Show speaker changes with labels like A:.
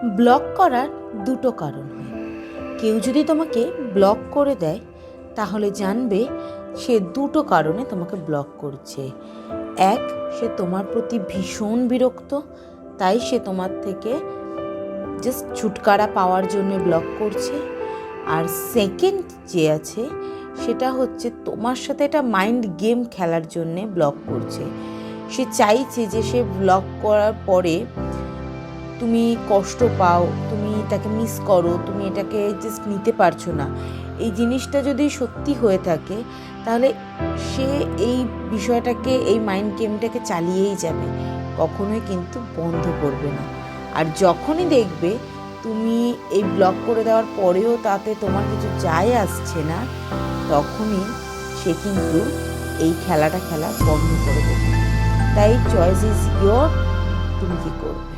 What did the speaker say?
A: Block করার দুটো কারণ হয়। কেউ যদি তোমাকে ব্লক করে দেয় তাহলে জানবে সে দুটো কারণে তোমাকে ব্লক করছে। এক, সে তোমার প্রতি ভীষণ বিরক্ত, তাই সে তোমার থেকে জাস্ট ছুটকারা পাওয়ার জন্য ব্লক করছে। আর সেকেন্ড যে আছে সেটা হচ্ছে তোমার সাথে একটা মাইন্ড গেম খেলার জন্যে ব্লক করছে। সে চাইছে যে সে ব্লক করার পরে তুমি কষ্ট পাও, তুমি তাকে মিস করো, তুমি এটাকে জাস্ট নিতে পারছো না। এই জিনিসটা যদি সত্যি হয়ে থাকে তাহলে সে এই বিষয়টাকে, এই মাইন্ড গেমটাকে চালিয়েই যাবে, কখনোই কিন্তু বন্ধ করবে না। আর যখনই দেখবে তুমি এই ব্লক করে দেওয়ার পরেও তাতে তোমার কিছু যায় আসছে না, তখনই সে কিন্তু এই খেলাটা খেলা বন্ধ করে দেবে। তাই চয়েস ইজ ইয়োর, তুমি কি করবে।